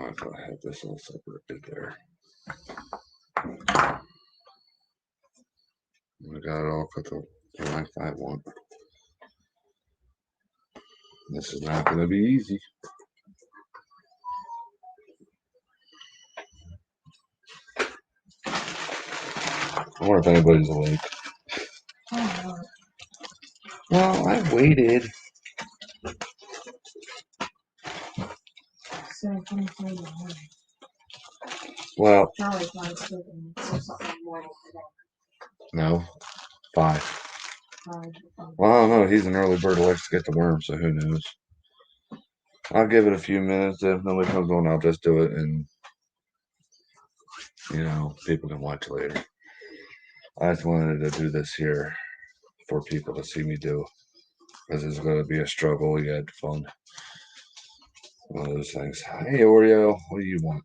I thought I had this all separated there. I got it all cut the length I want. This is not going to be easy. I wonder if anybody's awake. Well, I waited. Well, no, 5. Well, I don't know. He's an early bird who likes to get the worm, so who knows? I'll give it a few minutes. If nobody comes on, I'll just do it, and people can watch later. I just wanted to do this here for people to see me do, because it's going to be a struggle yet fun. One of those things. Hey, Oreo, what do you want?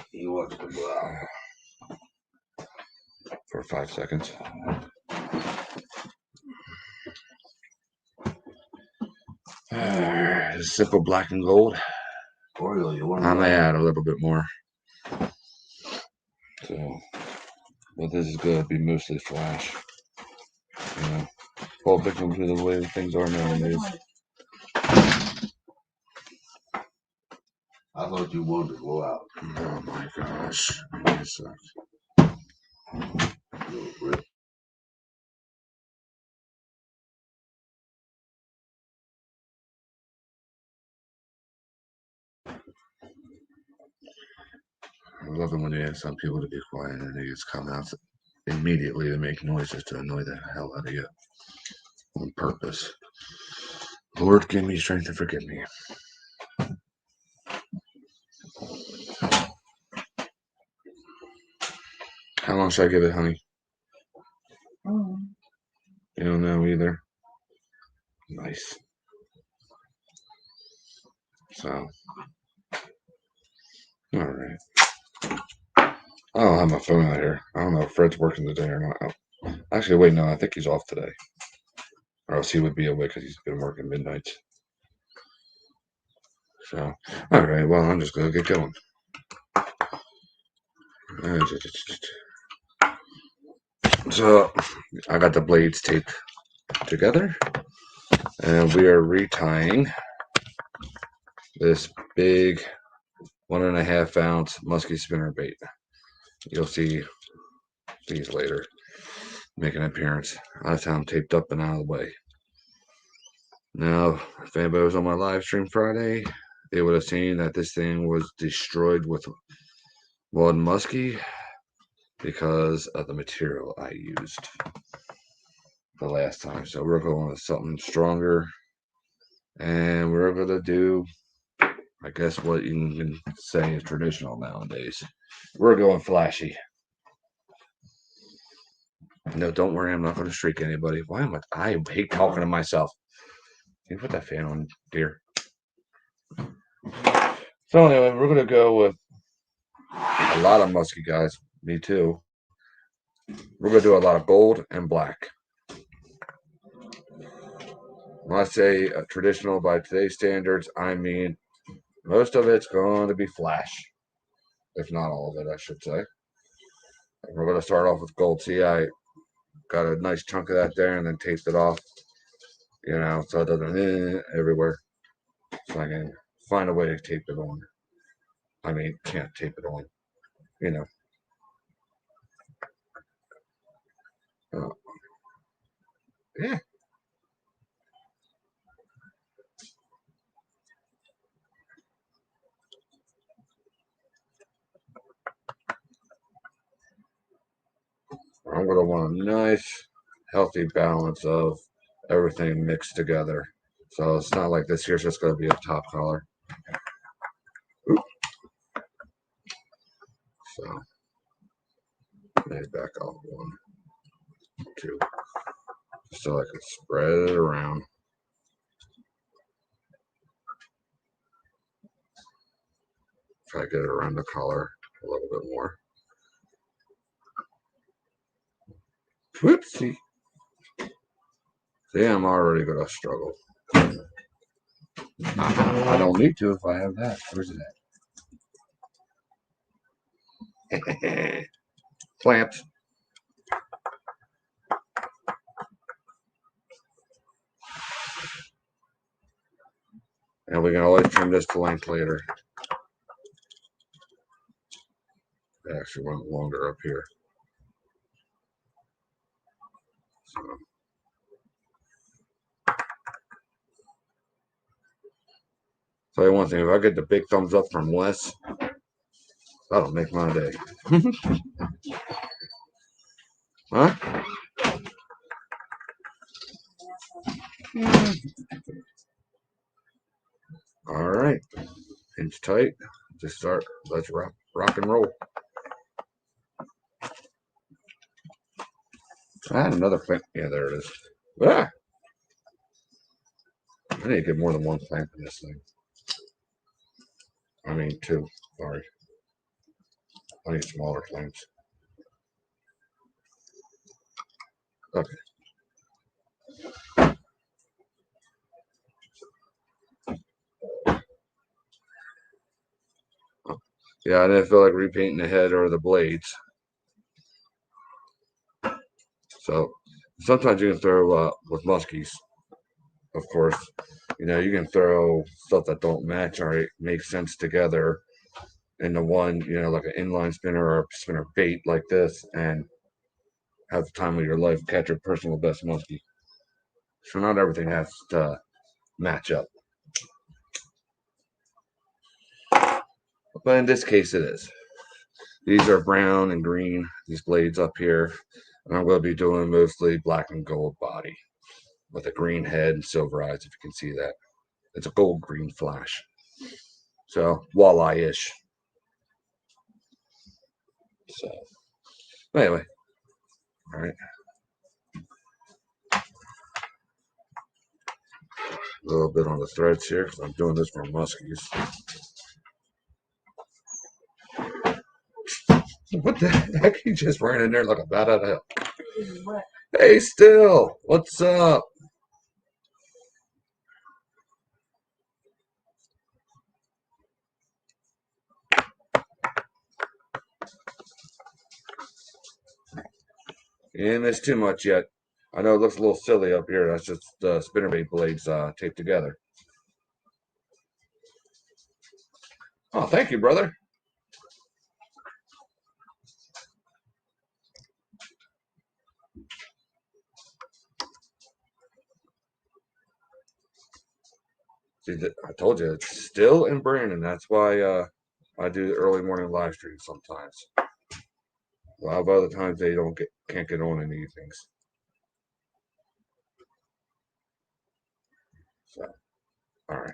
He wants to go out for 5 seconds. A sip of black and gold. Oreo, you want? I may add a little bit more. So, but this is going to be mostly flash. Fall victim to the way things are nowadays. I thought you wanted to go out. Oh my gosh. That sucks. I love it when you ask some people to be quiet and they just come out immediately to make noises to annoy the hell out of you. On purpose. Lord, give me strength and forgive me. How long should I give it, honey? You don't know either. Nice. So, all right. I don't have my phone out here. I don't know if Fred's working today or not. Actually, wait, no, I think he's off today. Or else he would be awake because he's been working midnights. So, all right, well, I'm just going to get going. So, I got the blades taped together, and we are retying this big 1.5 ounce muskie spinner bait. You'll see these later make an appearance. I have them taped up and out of the way. Now, if anybody was on my live stream Friday, they would have seen that this thing was destroyed with one muskie because of the material I used the last time. So we're going with something stronger, and we're going to do, I guess, what you can say is traditional nowadays. We're going flashy. No, don't worry, I'm not going to streak anybody. Why am I hate talking to myself. Can you put that fan on, dear? So anyway, we're going to go with a lot of musky, guys. Me too. We're going to do a lot of gold and black. When I say traditional by today's standards, I mean most of it's going to be flash. If not all of it, I should say. And we're going to start off with gold. See, I got a nice chunk of that there and then taped it off. So it doesn't everywhere. So I can find a way to tape it on. I mean, can't tape it on. Yeah. I'm going to want a nice, healthy balance of everything mixed together. So it's not like this here's just going to be a top color. Oop. So, maybe back off 1, 2, so I can spread it around. Try to get it around the collar a little bit more. Whoopsie. See, I'm already going to struggle. I don't need to if I have that. Where's it at? Clamps. And we can always trim this to length later. It actually went longer up here. So. Tell you one thing, if I get the big thumbs up from Wes, that'll make my day. Huh? All right. Pinch tight. Just start. Let's rock and roll. And another clamp. Yeah, there it is. Ah! I need to get more than one clamp in this thing. I mean, two. Sorry. I need smaller clamps. Okay. Yeah, I didn't feel like repainting the head or the blades. So sometimes you can throw with muskies, of course. You know, you can throw stuff that don't match or make sense together into one, you know, like an inline spinner or a spinner bait like this, and have the time of your life catch your personal best muskie. So not everything has to match up. But in this case, it is. These are brown and green, these blades up here. And I'm going to be doing mostly black and gold body with a green head and silver eyes, if you can see that. It's a gold green flash. So walleye-ish. So anyway, all right. A little bit on the threads here because I'm doing this for muskies. What the heck? He just ran in there like a bat out of hell. Hey, Still, what's up? You didn't miss too much yet. I know it looks a little silly up here. That's just spinnerbait blades taped together. Oh, thank you, brother. See, I told you it's Still in Brandon. That's why I do the early morning live streams sometimes. A lot of other times they can't get on in the evenings. So, all right.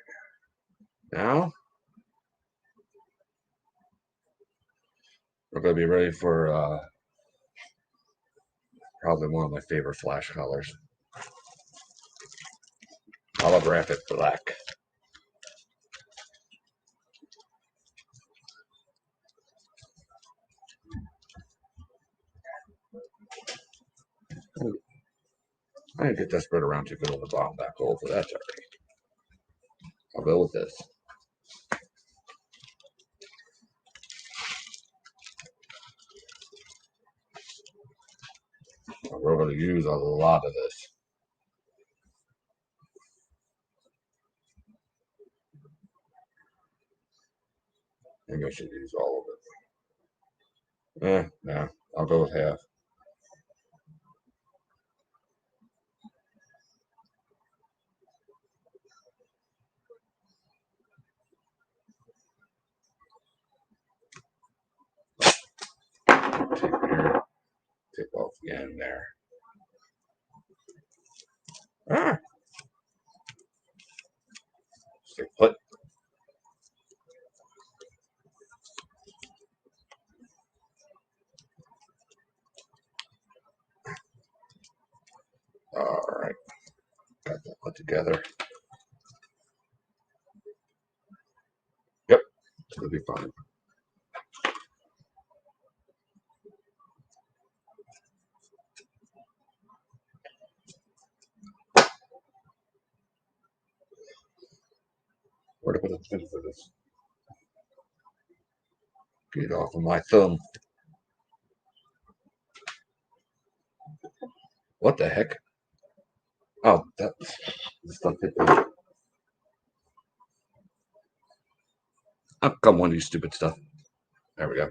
Now we're going to be ready for probably one of my favorite flash colors, holographic black. I didn't get that spread around too good on the bottom back hole, but that's all right. I'll go with this. We're going to use a lot of this. Maybe I should use all of it. No, I'll go with half. Tape here, tape off the end there. Ah! Stay put. All right, got that put together. Yep, it'll be fine. Where to put the pin for this? Get off of my thumb. What the heck? Oh, that's stuff hit me. Oh, come on, you stupid stuff. There we go.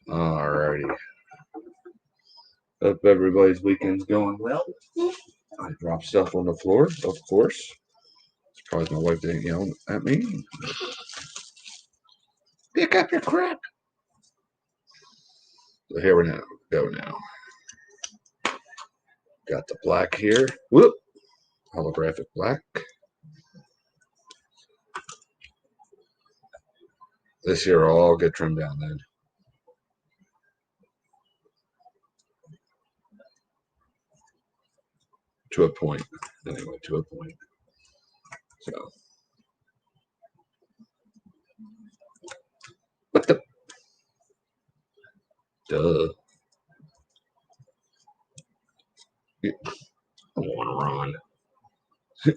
Alrighty. Hope everybody's weekend's going well. I dropped stuff on the floor, of course. Surprised my wife didn't yell at me. Pick up your crap. So here we go now. Got the black here. Whoop. Holographic black. This here will all get trimmed down then. To a point. Anyway, to a point. So. What the? Duh. I want to run.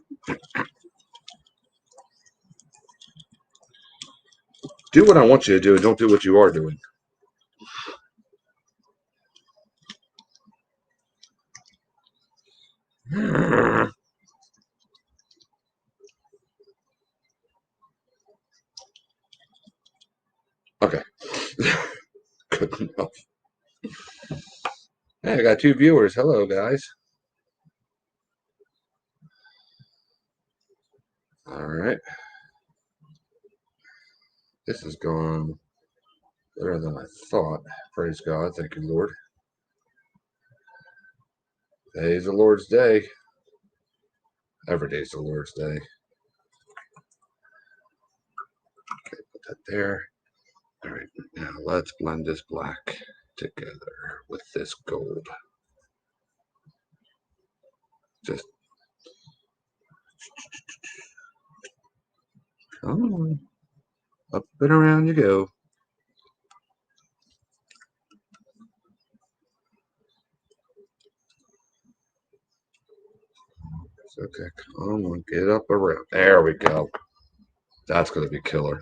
Do what I want you to do and don't do what you are doing. Okay. Good enough. Hey, I got 2 viewers. Hello, guys. All right. This is going better than I thought. Praise God. Thank you, Lord. Today's the Lord's day. Every day's the Lord's day. Okay, put that there. All right, now let's blend this black together with this gold. Just come on. Up and around you go. Okay, come on, get up around. There we go. That's going to be killer.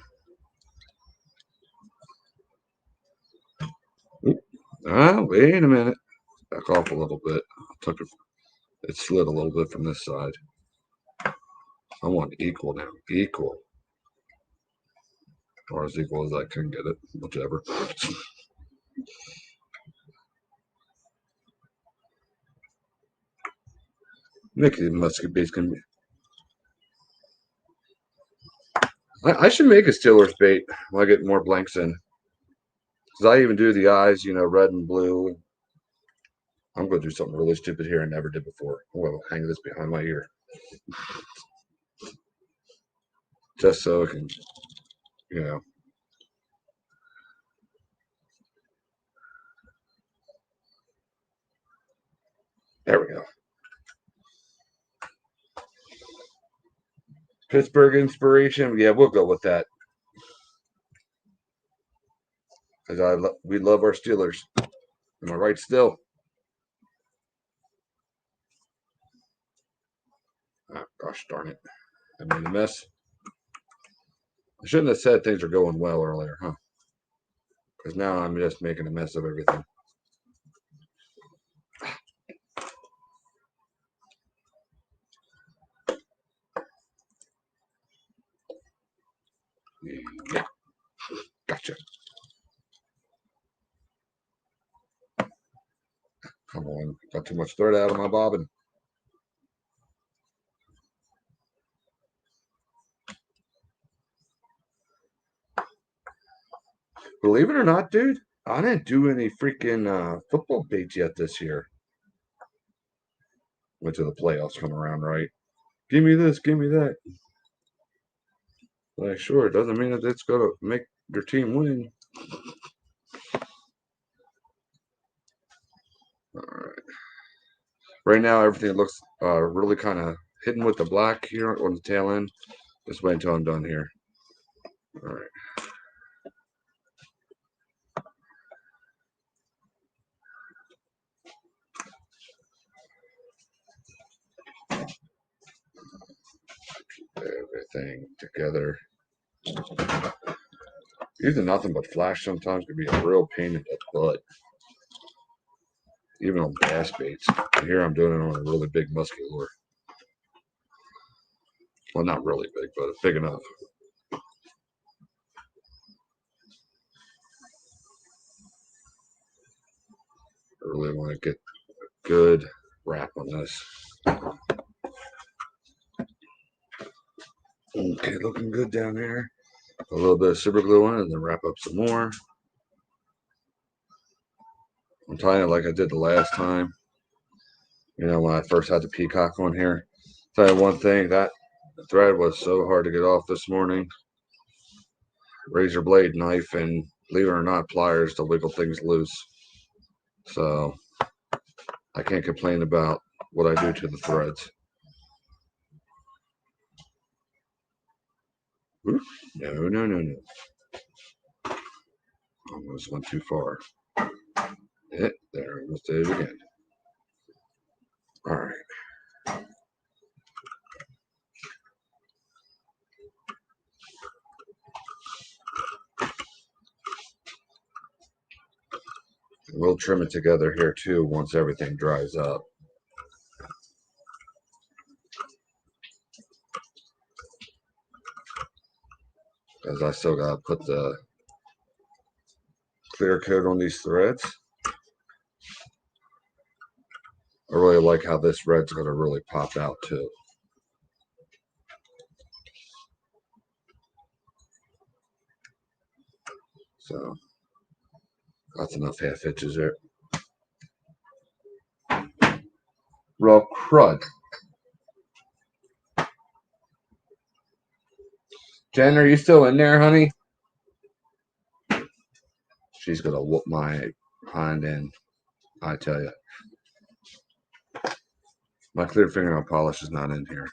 Wait a minute. Back off a little bit. It slid a little bit from this side. I want equal now. Equal. Or as equal as I can get it. Whichever. Mickey muskie base can be. I should make a Steelers bait when I get more blanks in. Because I even do the eyes, red and blue. I'm going to do something really stupid here I never did before. I'm going to hang this behind my ear. Just so it can, There we go. Pittsburgh inspiration. Yeah, we'll go with that. Because we love our Steelers. Am I right still? Oh, gosh darn it. I made a mess. I shouldn't have said things are going well earlier, huh? Because now I'm just making a mess of everything. Yeah. Gotcha. Come on. Got too much thread out of my bobbin. Believe it or not, dude, I didn't do any freaking football baits yet this year. Went to the playoffs come around, right? Give me this, give me that. Like, sure, it doesn't mean that it's going to make your team win. All right. Right now, everything looks really kind of hidden with the black here on the tail end. Just wait until I'm done here. All right. everything together. Using nothing but flash sometimes can be a real pain in the butt. Even on bass baits. Here I'm doing it on a really big musky lure. Well, not really big, but big enough. I really want to get a good wrap on this. Okay, looking good down there. A little bit of super glue on it and then wrap up some more. I'm tying it like I did the last time. You know, when I first had the peacock on here. Tell you one thing, that thread was so hard to get off this morning. Razor blade knife and, believe it or not, pliers to wiggle things loose. So I can't complain about what I do to the threads. Oof. No. Almost went too far. There, almost did it again. All right. We'll trim it together here too once everything dries up. Because I still got to put the clear coat on these threads. I really like how this red's going to really pop out too. So that's enough half inches there. Raw crud. Jen, are you still in there, honey? She's going to whoop my hind end, I tell you. My clear fingernail polish is not in here.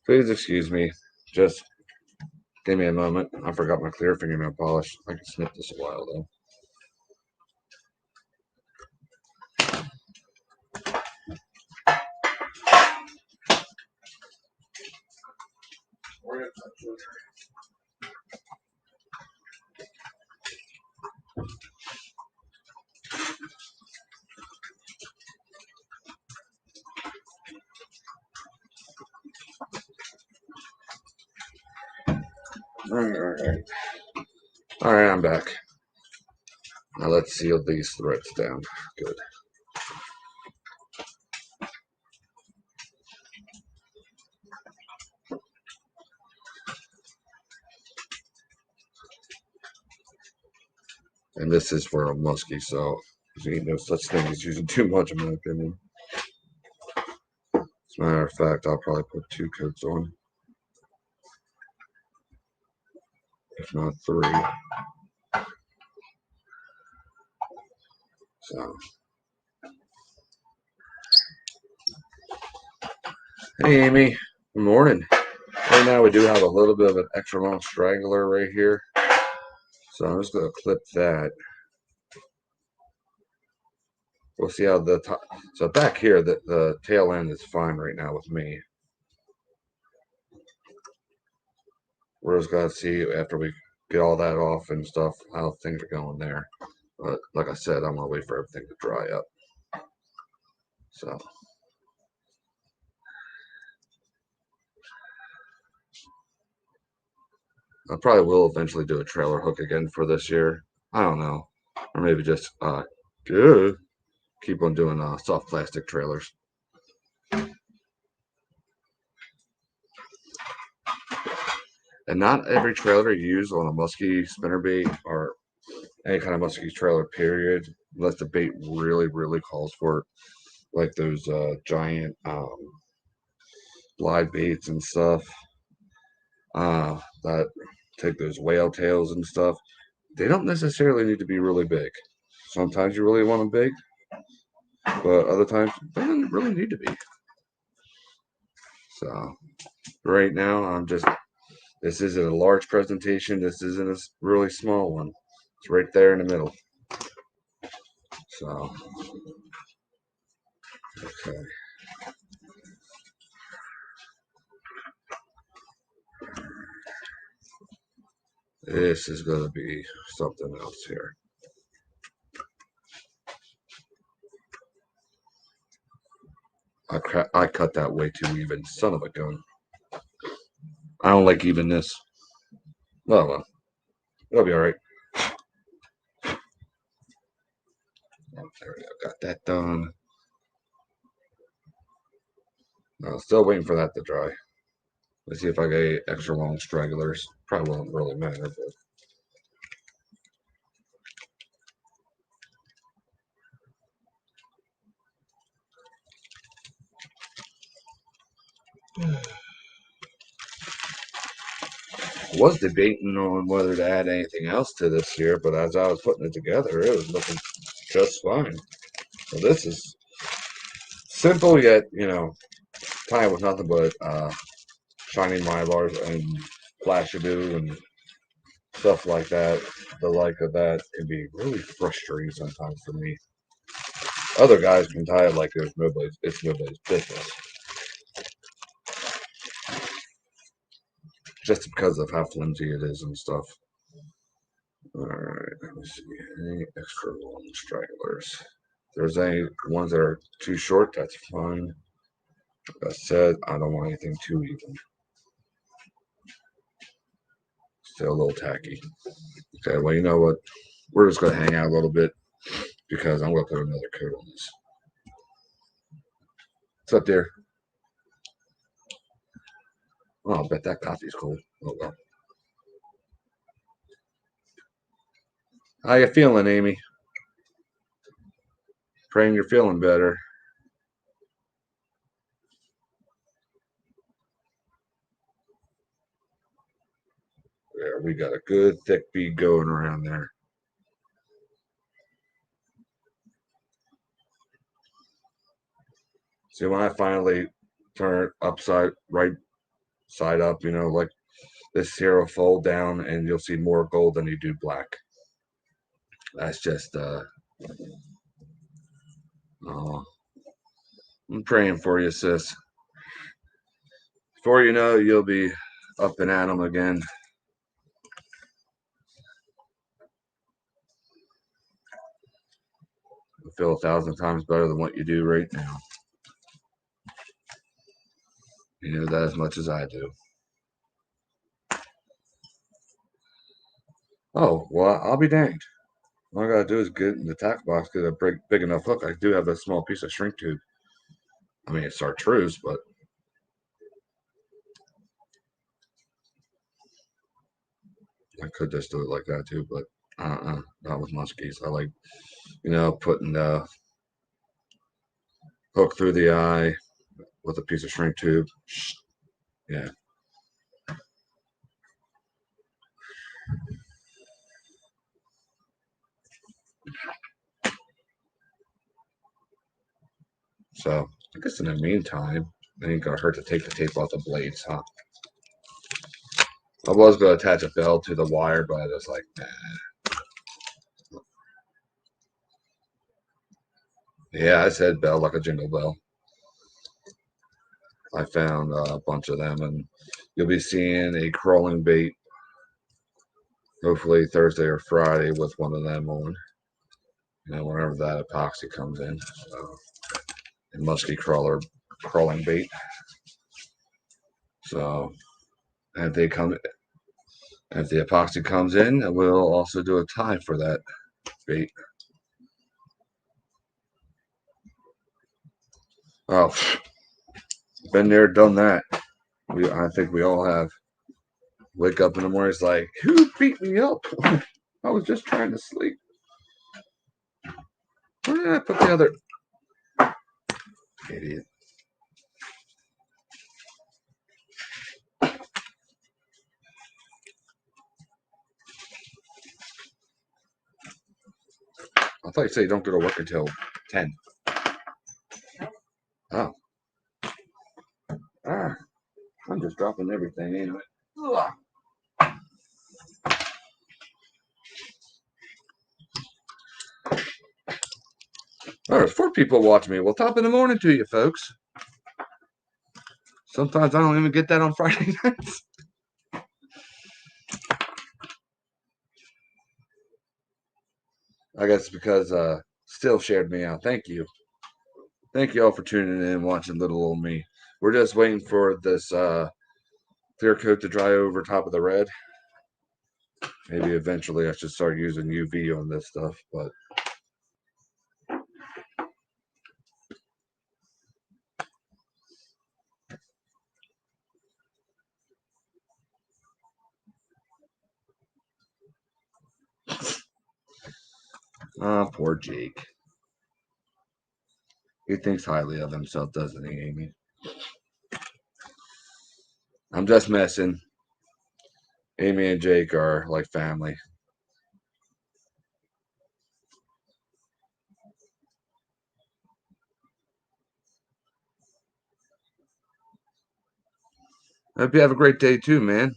Please excuse me. Just give me a moment. I forgot my clear fingernail polish. I can snip this a while though. All right, I'm back. Now let's seal these threads down. Good. And this is for a muskie, so there ain't no such thing as using too much, in my opinion. As a matter of fact, I'll probably put 2 coats on, if not 3. So, hey Amy, good morning. Right now we do have a little bit of an extra long straggler right here, so I'm just going to clip that. We'll see how the top. So back here, the tail end is fine right now with me. We're just going to see after we get all that off and stuff how things are going there. But like I said, I'm going to wait for everything to dry up. So. I probably will eventually do a trailer hook again for this year. I don't know. Or maybe just keep on doing soft plastic trailers. And not every trailer you use on a muskie spinnerbait or any kind of muskie trailer, period, unless the bait really, really calls for it, like those giant live baits and stuff that take those whale tails and stuff. They don't necessarily need to be really big. Sometimes you really want them big, but other times they don't really need to be. So right now this isn't a large presentation, this isn't a really small one. It's right there in the middle. So okay. This is going to be something else here. I cut that way too even. Son of a gun. I don't like evenness. Oh, well. It'll be all right. Oh, there we go. Got that done. Still waiting for that to dry. Let's see if I get extra long stragglers. Probably won't really matter, but. I was debating on whether to add anything else to this here, but as I was putting it together, it was looking just fine. So this is simple yet, tying with nothing but shiny Mylars and Flashaboo and stuff like that. The like of that can be really frustrating sometimes for me. Other guys can tie it like it's nobody's business. Just because of how flimsy it is and stuff. Alright, let me see. Any extra long stragglers? If there's any ones that are too short, that's fine. Like I said, I don't want anything too even. Still a little tacky. Okay, well, you know what? We're just going to hang out a little bit because I'm going to put another coat on this. What's up there? Oh, I bet that coffee's cold. Oh, well. How you feeling, Amy? Praying you're feeling better. There, we got a good thick bead going around there. See, when I finally turn it upside, right side up, like this here will fold down and you'll see more gold than you do black. That's just, oh, I'm praying for you, sis. Before you know, you'll be up and at 'em again. I feel 1,000 times better than what you do right now. You know that as much as I do. Oh, well, I'll be danged. All I gotta do is get in the tack box, get a big enough hook. I do have a small piece of shrink tube. I mean, it's chartreuse, but I could just do it like that too, but not with muskies. I like, putting the hook through the eye with a piece of shrink tube. Yeah. So I guess in the meantime, it ain't gonna hurt to take the tape off the blades, huh? I was gonna attach a bell to the wire, but I was like, nah. Yeah, I said bell like a jingle bell. I found a bunch of them, and you'll be seeing a crawling bait hopefully Thursday or Friday with one of them on. Whenever that epoxy comes in. So, a musky crawling bait. So if the epoxy comes in, we'll also do a tie for that bait. Oh, been there, done that. I think we all have. Wake up in the morning, it's like, who beat me up? I was just trying to sleep. Where did I put the other? Idiot. I thought you said you don't go to work until 10. Oh. I'm just dropping everything anyway. Ugh. Oh, there's 4 people watching me. Well, top of the morning to you, folks. Sometimes I don't even get that on Friday nights. I guess because Still shared me out. Thank you. Thank you all for tuning in and watching little old me. We're just waiting for this clear coat to dry over top of the red. Maybe eventually I should start using UV on this stuff, but poor Jake. He thinks highly of himself, doesn't he, Amy? I'm just messing. Amy and Jake are like family. Hope you have a great day too, man.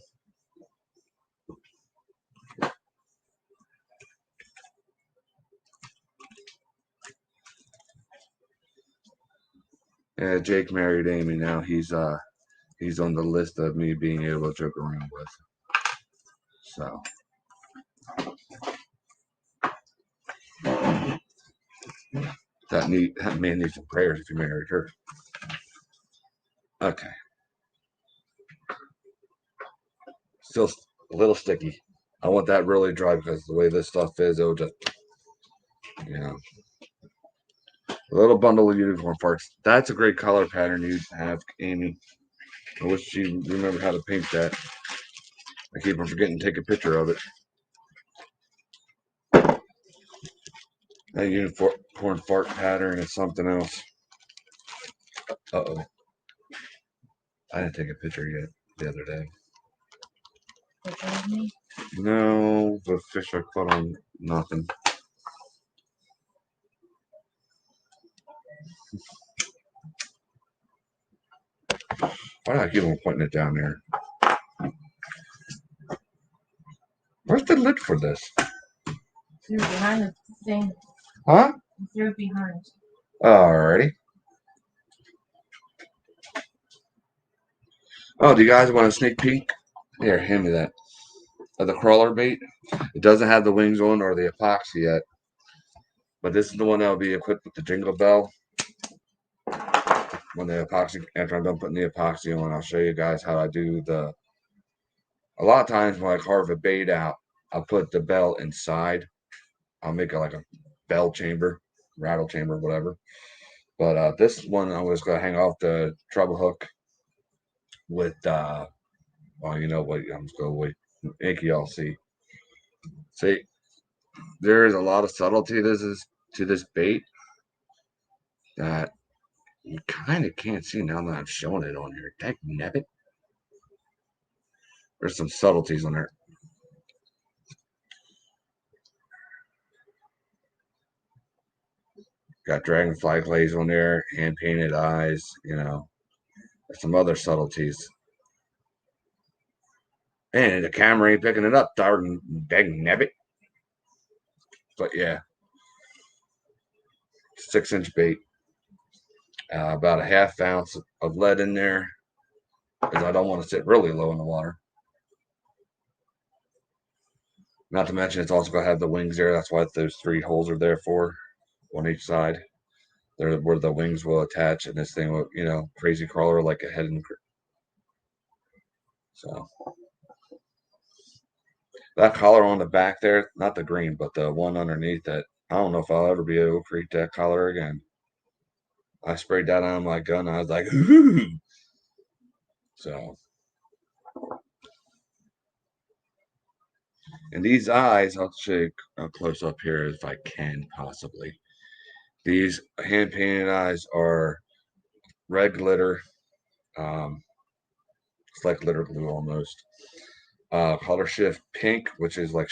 Yeah, Jake married Amy now. He's on the list of me being able to joke around with. So that man needs some prayers if you married her. Okay. Still a little sticky. I want that really dry because the way this stuff is, it'll just, you know, a little bundle of unicorn parts. That's a great color pattern you have, Amy. I wish you remember how to paint that. I keep on forgetting to take a picture of it. That unicorn fart pattern is something else. Uh-oh. I didn't take a picture yet the other day. No, the fish I caught on nothing. Why do I keep on pointing it down there? Where's the lid for this? Through behind the thing. Huh? Through behind. Alrighty. Oh, do you guys want a sneak peek? Here, hand me that. The crawler bait. It doesn't have the wings on or the epoxy yet. But this is the one that will be equipped with the jingle bell. When the epoxy, after I'm done putting the epoxy on, I'll show you guys how I do the. A lot of times when I carve a bait out, I'll put the bell inside. I'll make it like a bell chamber, rattle chamber, whatever. But this one I was gonna hang off the treble hook with well, you know what, I'm just gonna wait. Make y'all see. See, there is a lot of subtlety to this bait that you kind of can't see now that I'm showing it on here. Dang nabbit. There's some subtleties on there. Got dragonfly glaze on there, hand painted eyes, you know. There's some other subtleties. And the camera ain't picking it up, darn dang nabbit. But yeah, 6-inch bait. About a half ounce of lead in there because I don't want to sit really low in the water. Not to mention it's also going to have the wings there. That's what those 3 holes are there for, on each side. They're where the wings will attach, and this thing will, you know, crazy crawler like a head and so that collar on the back there, not the green, but the one underneath that. I don't know if I'll ever be able to create that color again. I sprayed that on my gun. I was like, ooh. So, and these eyes, I'll show you a close up here if I can possibly. These hand painted eyes are red glitter. It's like glitter glue almost. Color shift pink, which is like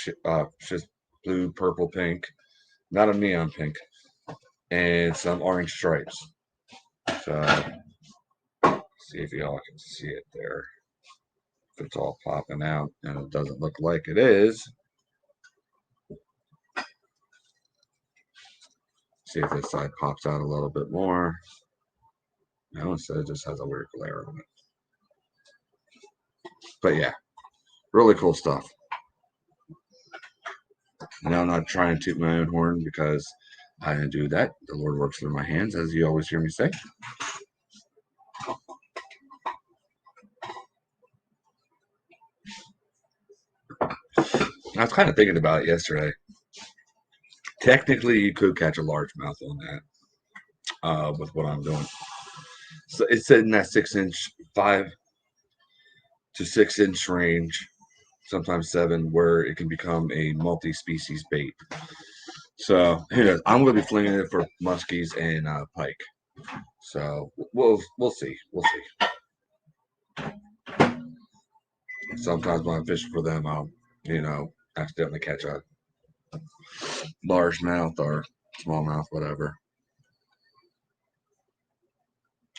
just blue, purple, pink, not a neon pink, and some orange stripes. So, see if y'all can see it there. If it's all popping out, and it doesn't look like it is. See if this side pops out a little bit more. No, instead it just has a weird glare on it. But yeah, really cool stuff. Now I'm not trying to toot my own horn because I didn't do that. The Lord works through my hands, as you always hear me say. I was kind of thinking about it yesterday. Technically, you could catch a largemouth on that with what I'm doing. So it's in that 6-inch, 5 to 6 inch range, sometimes 7, where it can become a multi-species bait. So who knows? I'm going to be flinging it for muskies and pike. So we'll see. We'll see. Sometimes when I'm fishing for them, I'll accidentally catch a largemouth or smallmouth, whatever.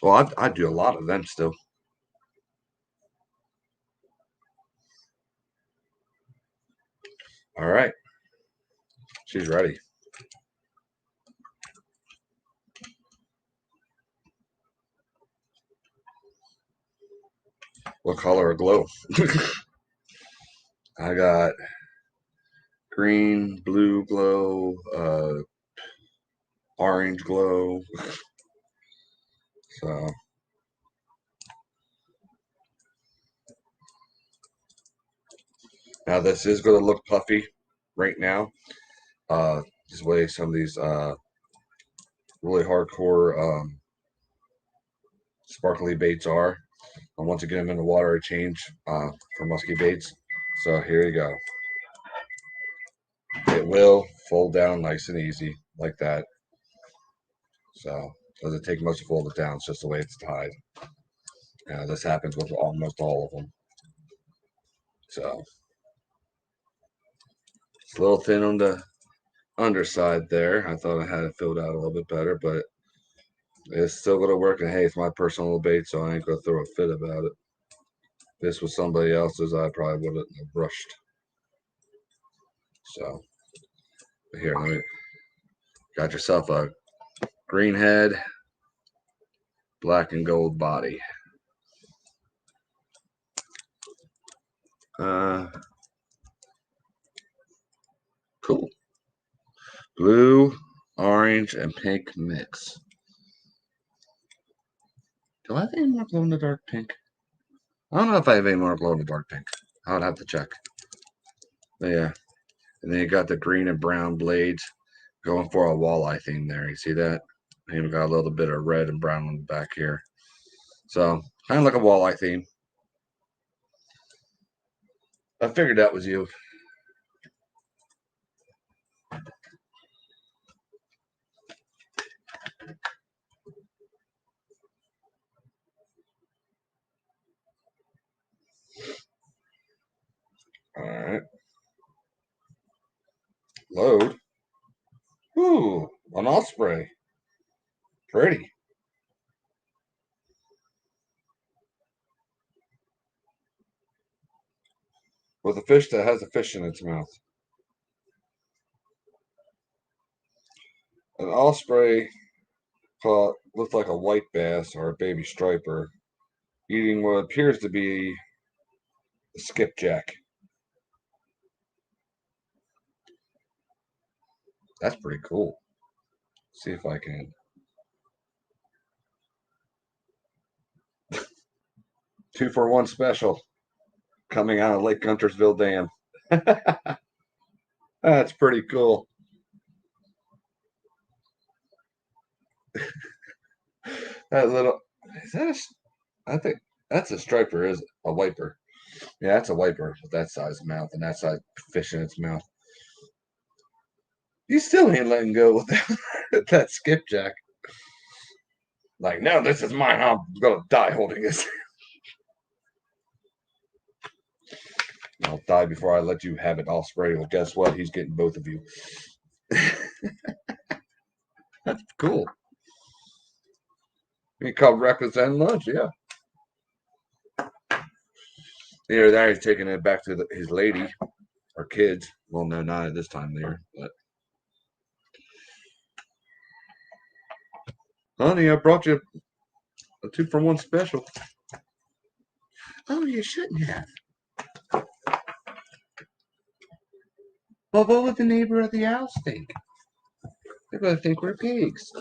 Well, I do a lot of them still. All right, she's ready. What color of glow? I got green, blue glow, orange glow. So now this is going to look puffy right now. Just the way some of these really hardcore sparkly baits are. I want to get them in the water, I change for musky baits. So here you go. It will fold down nice and easy like that. So doesn't take much to fold it down. It's just the way it's tied. This happens with almost all of them. So it's a little thin on the underside there. I thought I had it filled out a little bit better, but it's still going to work. And hey, it's my personal little bait, so I ain't going to throw a fit about it. If this was somebody else's, I probably wouldn't have brushed. So here, got yourself a green head, black and gold body. Cool. Blue, orange, and pink mix. Do I have any more glow in the dark pink? I don't know if I have any more glow in the dark pink. I would have to check. But yeah. And then you got the green and brown blades going for a walleye theme there. You see that? And we got a little bit of red and brown on the back here. So kind of like a walleye theme. I figured that was you. All right. Load. Ooh, an osprey. Pretty. With a fish that has a fish in its mouth. An osprey caught looked like a white bass or a baby striper eating what appears to be a skipjack. That's pretty cool. See if I can. 2-for-1 special coming out of Lake Guntersville Dam. That's pretty cool. That little, is that I think that's a striper, is a wiper. Yeah, that's a wiper with that size mouth and that size fish in its mouth. You still ain't letting go with that skipjack. Like, no, this is mine. I'm gonna die holding this. I'll die before I let you have it, Osprey. Well, guess what? He's getting both of you. That's cool. He called represent lunch, yeah. Either that, he's taking it back to his lady or kids. Well, no, not at this time there. But honey, I brought you a 2-for-1 special. Oh, you shouldn't have. But what would the neighbor of the owls think? They're going to think we're pigs.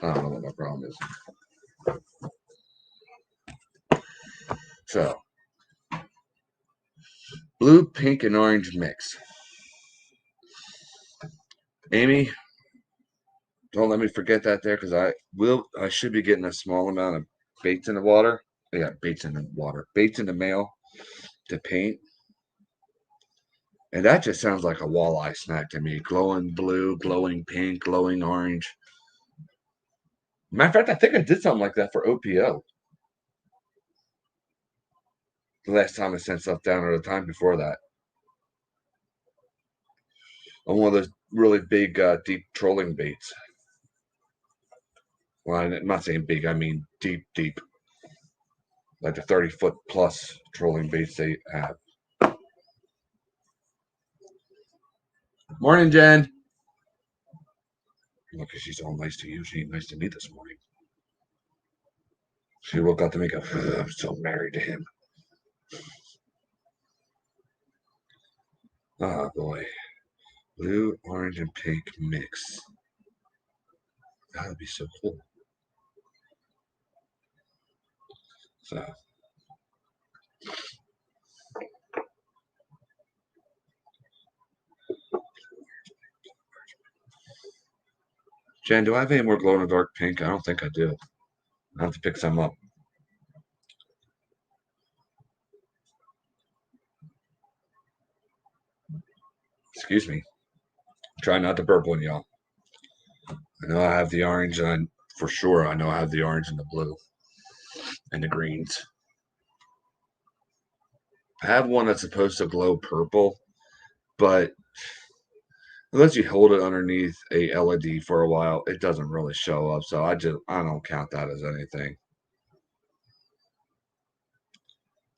I don't know what my problem is. So, blue, pink, and orange mix. Amy, don't let me forget that there because I should be getting a small amount of baits in the water. Yeah, baits in the water. Baits in the mail to paint. And that just sounds like a walleye snack to me. Glowing blue, glowing pink, glowing orange. Matter of fact, I think I did something like that for OPO. The last time I sent stuff down or the time before that. On one of those really big, deep trolling baits. Well, I'm not saying big, I mean deep, deep. Like the 30-foot plus trolling baits they have. Morning, Jen. Look, she's all nice to you. She ain't nice to me this morning. She woke up to me and go, I'm so married to him. Oh, boy. Blue, orange, and pink mix. That would be so cool. So. Jen, do I have any more glow in the dark pink? I don't think I do. I have to pick some up. Excuse me. Try not to burp one, y'all. I know I have the orange, and for sure I know I have the orange and the blue and the greens. I have one that's supposed to glow purple, but unless you hold it underneath a LED for a while, it doesn't really show up. So I don't count that as anything.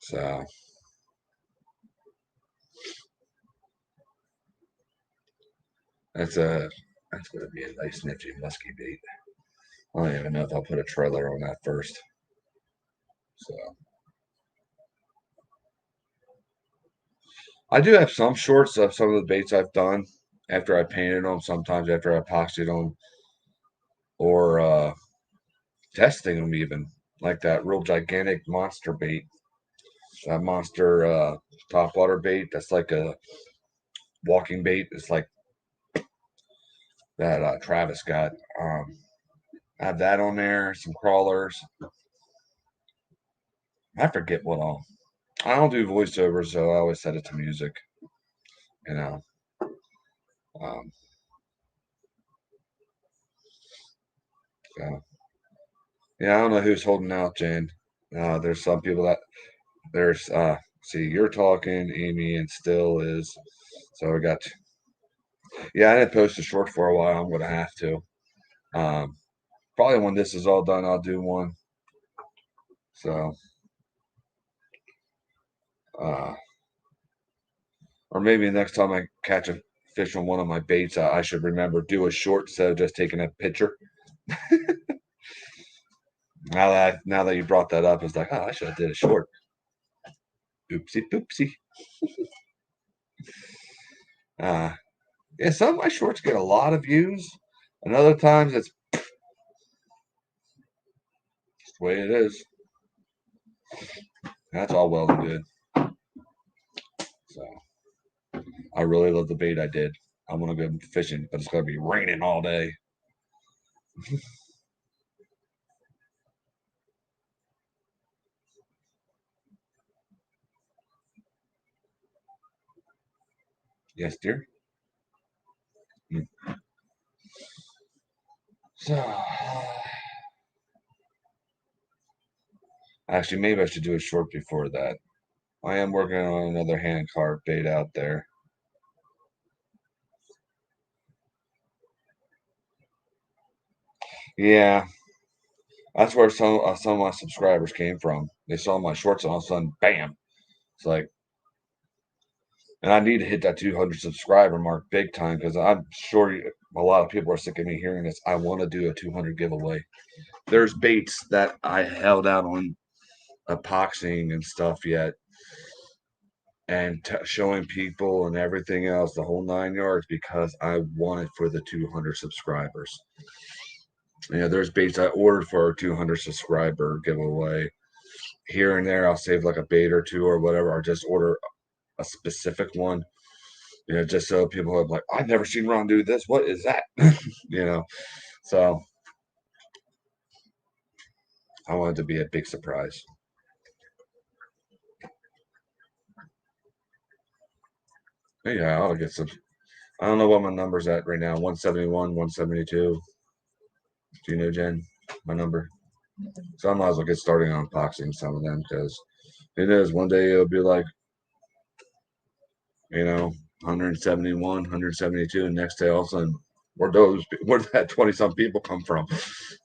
So that's going to be a nice nifty musky bait. I don't even know if I'll put a trailer on that first. So I do have some shorts of some of the baits I've done after I painted them, sometimes after I epoxied them, or testing them even, like that real gigantic monster bait, that monster topwater bait. That's like a walking bait. It's like that Travis got. I have that on there, some crawlers. I forget what all. I don't do voiceovers, so I always set it to music. You know. Um, so yeah, I don't know who's holding out, Jane. There's some people that there's see you're talking, Amy, and still is. So we got. Yeah, I didn't post a short for a while. I'm gonna have to. Um, Probably when this is all done, I'll do one. So, uh, or maybe next time I catch a fish on one of my baits, I should remember do a short instead of just taking a picture. Now that you brought that up, it's like, oh, I should have did a short. Oopsie poopsie. Yeah, some of my shorts get a lot of views, and other times it's just the way it is. That's all well and good. So I really love the bait I did. I'm gonna go fishing, but it's gonna be raining all day. Yes, dear. So actually, maybe I should do a short before that. I am working on another hand carved bait out there. Yeah, that's where some of my subscribers came from. They saw my shorts and all of a sudden, bam! It's like, and I need to hit that 200 subscriber mark big time because I'm sure a lot of people are sick of me hearing this. I want to do a 200 giveaway. There's baits that I held out on epoxying and stuff yet and showing people and everything else, the whole 9 yards, because I want it for the 200 subscribers. There's baits I ordered for our 200 subscriber giveaway. Here and there, I'll save like a bait or two or whatever, or just order a specific one. Just so people are like, I've never seen Ron do this. What is that? So I want it to be a big surprise. Yeah, I'll get some. I don't know what my number's at right now. 171, 172. Do you know, Jen, my number? So I might as well get starting on unboxing some of them, because it is one day it'll be like, 171, 172, and next day all of a sudden, where that 20-some people come from?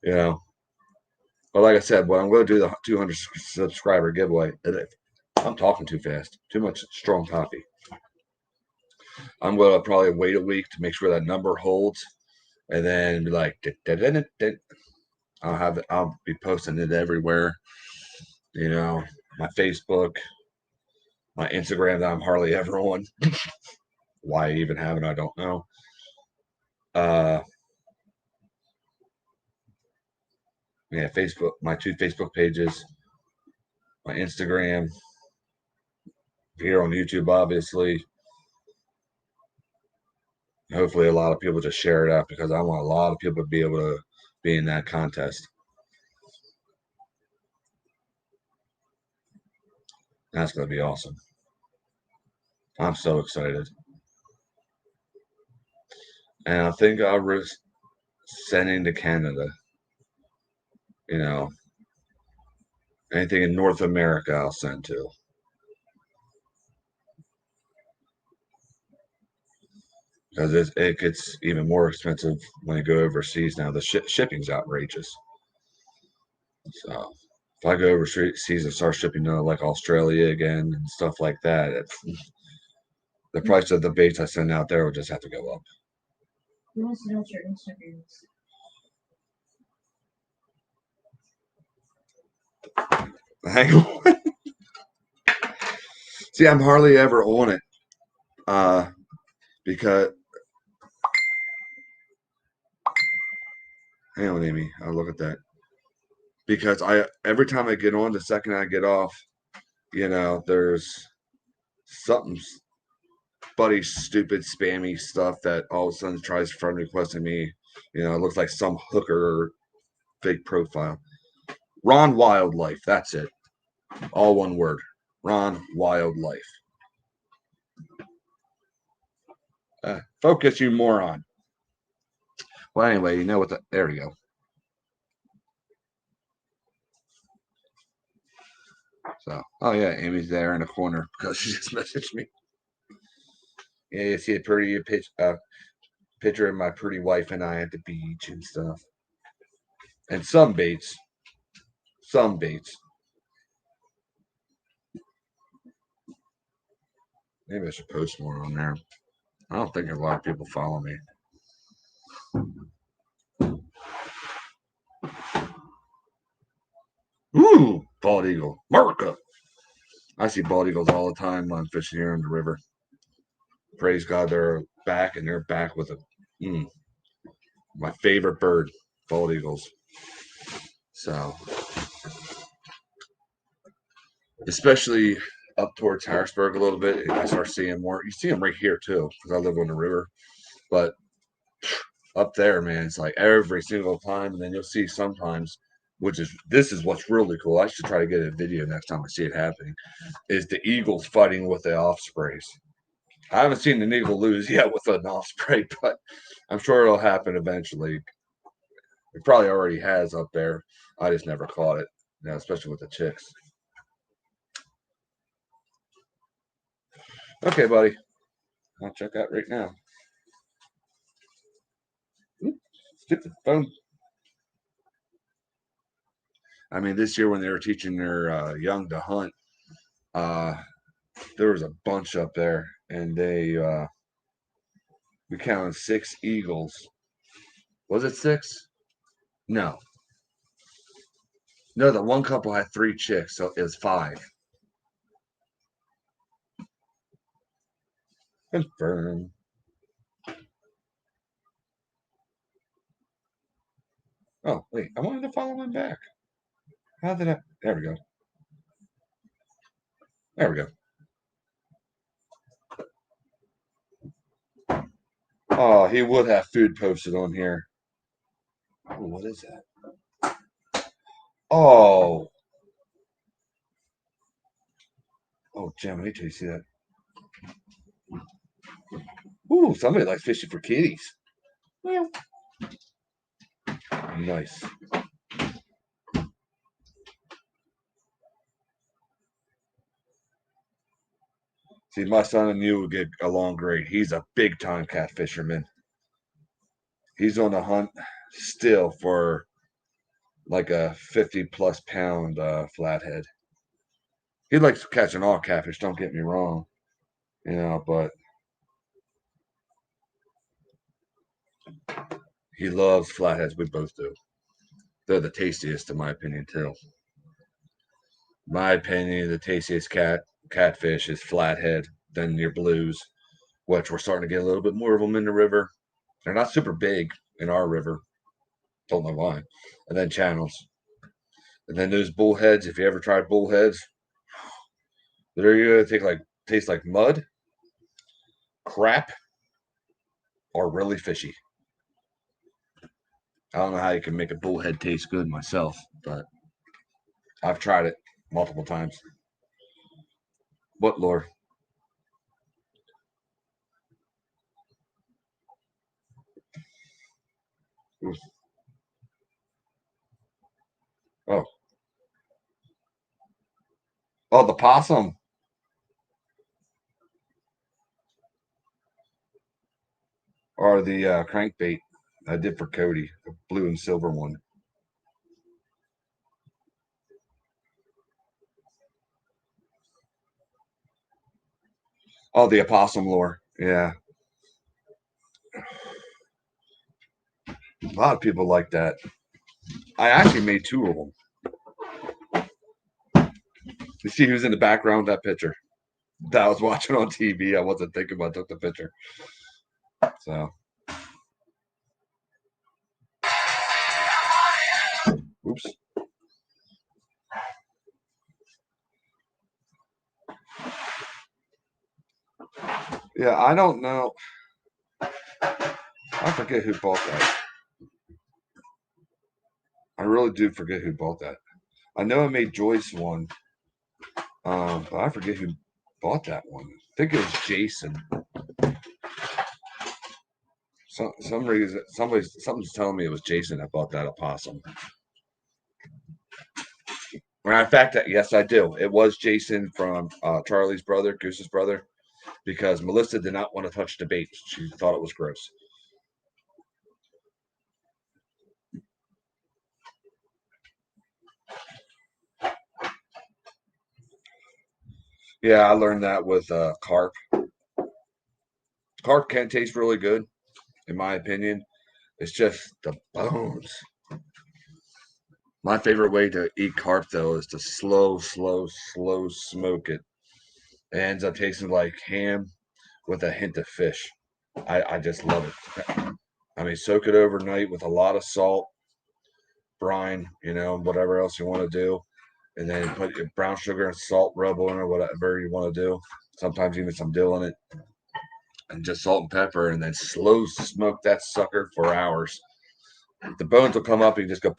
But like I said, when I'm going to do the 200 subscriber giveaway, I'm talking too fast, too much strong coffee. I'm going to probably wait a week to make sure that number holds, and then be like, I'll be posting it everywhere. My Facebook, my Instagram that I'm hardly ever on. Why I even have it, I don't know. Facebook, my 2 Facebook pages, my Instagram, here on YouTube, obviously. Hopefully a lot of people just share it out, because I want a lot of people to be able to be in that contest. That's going to be awesome. I'm so excited. And I think I'll risk sending to Canada. Anything in North America I'll send to. Because it gets even more expensive when you go overseas now. The shipping's outrageous. So if I go overseas and start shipping to like Australia again and stuff like that, the price of the baits I send out there will just have to go up. Who wants to know what your Instagram is? Hang on. See, I'm hardly ever on it. Because hang on, Amy, I'll look at that. Because every time I get on, the second I get off, there's something buddy stupid spammy stuff that all of a sudden tries friend requesting me. It looks like some hooker fake profile. Ron Wildlife, that's it. All one word. Ron Wildlife. Focus, you moron. Well, anyway, you know what? There we go. So, oh yeah, Amy's there in the corner because she just messaged me. Yeah, you see a pretty picture of my pretty wife and I at the beach and stuff. And some baits. Maybe I should post more on there. I don't think a lot of people follow me. Ooh, bald eagle, America. I see bald eagles all the time when I'm fishing here in the river. Praise God, they're back, and they're back with my favorite bird, bald eagles. So, especially up towards Harrisburg a little bit, I start seeing more. You see them right here too, because I live on the river. But up there, man, it's like every single time, and then you'll see sometimes, this is what's really cool. I should try to get a video next time I see it happening. Is the eagles fighting with the ospreys? I haven't seen an eagle lose yet with an osprey, but I'm sure it'll happen eventually. It probably already has up there. I just never caught it, especially with the chicks. Okay, buddy. I'll check out right now. Stupid phone. I mean, this year when they were teaching their young to hunt, there was a bunch up there, and we counted 6 eagles. Was it 6? No, the one couple had 3 chicks, so it was 5. Confirm. Oh, wait. I wanted to follow him back. How did I? There we go. There we go. Oh, he would have food posted on here. Oh, what is that? Oh. Oh, Jim, wait till you see that. Ooh, somebody likes fishing for kitties. Well, nice. See, my son and you would get along great. He's a big time cat fisherman. He's on the hunt still for like a 50 plus pound flathead. He likes catching all catfish, don't get me wrong. But he loves flatheads. We both do. They're the tastiest, in my opinion, too. My opinion, the tastiest catfish is flathead, then your blues, which we're starting to get a little bit more of them in the river. They're not super big in our river. Don't know why. And then channels. And then those bullheads, if you ever tried bullheads, they're either taste like mud, crap, or really fishy. I don't know how you can make a bullhead taste good myself, but I've tried it multiple times. What lore? Oh, oh, the possum or the crankbait I did for Cody, the blue and silver one. Oh, the opossum lure. Yeah, a lot of people like that. I actually made two of them. You see who's in the background of that picture? That I was watching on TV. I wasn't thinking about took the picture. So, oops. Yeah, I don't know. I forget who bought that. I really do forget who bought that. I know I made Joyce one, but I forget who bought that one. I think it was Jason. Some reason something's telling me it was Jason that bought that opossum. Matter of fact, yes, I do. It was Jason from Charlie's brother, Goose's brother, because Melissa did not want to touch the bait. She thought it was gross. Yeah, I learned that with carp. Carp can taste really good, in my opinion. It's just the bones. My favorite way to eat carp, though, is to slow smoke it. It ends up tasting like ham with a hint of fish. I just love it. I mean, soak it overnight with a lot of salt, brine, whatever else you want to do. And then put your brown sugar and salt, rub on it, whatever you want to do. Sometimes even some dill in it. And just salt and pepper, and then slow smoke that sucker for hours. The bones will come up, and you just go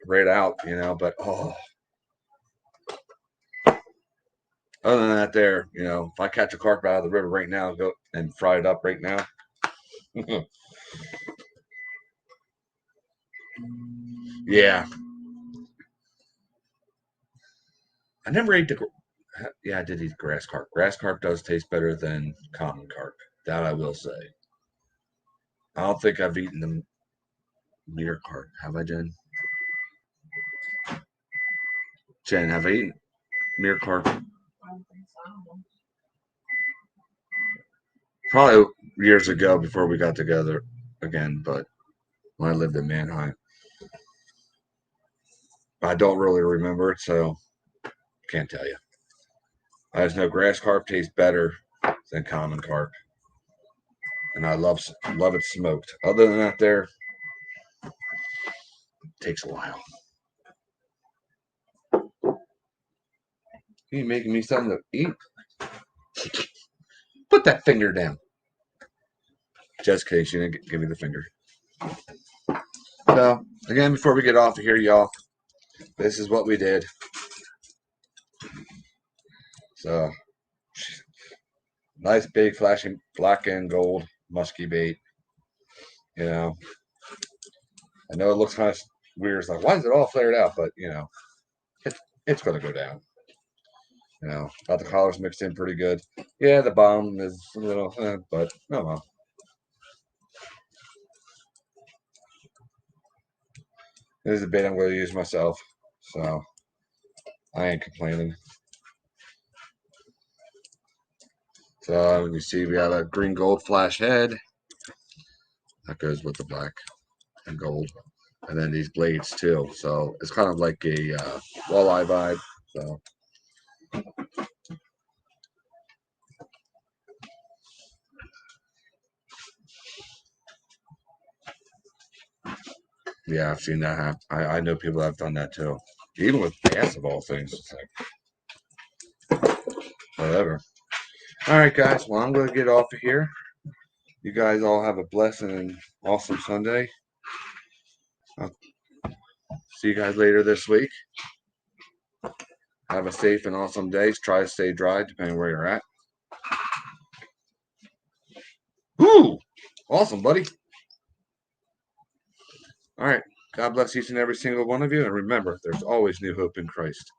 right out, But other than that, if I catch a carp out of the river right now, go and fry it up right now. Yeah, I never ate the. Yeah, I did eat grass carp. Grass carp does taste better than common carp. That I will say. I don't think I've eaten the mere carp. Have I, Jen? Jen, have I eaten mere carp? I don't think so. Probably years ago before we got together again, but when I lived in Manheim. I don't really remember it, so can't tell you. I just know grass carp tastes better than common carp. and I love it smoked. Other than that, it takes a while. You making me something to eat? Put that finger down. Just in case you didn't give me the finger. So, again, before we get off of here, y'all, this is what we did. So, nice big flashing black and gold muskie bait. You know, I know it looks kind of weird. It's like, why is it all flared out? But, you know, it's going to go down. You know, got the collars mixed in pretty good. Yeah, the bottom is a little, but oh well. This is a bait I'm going to use myself, so I ain't complaining. So you see, we have a green gold flash head that goes with the black and gold, and then these blades too. So it's kind of like a walleye vibe. So. Yeah, I've seen that happen. I know people have done that too. Even with bass of all things. It's like, whatever. All right, guys. Well, I'm going to get off of here. You guys all have a blessed and awesome Sunday. I'll see you guys later this week. Have a safe and awesome day. Try to stay dry, depending where you're at. Woo! Awesome, buddy. All right. God bless each and every single one of you. And remember, there's always new hope in Christ.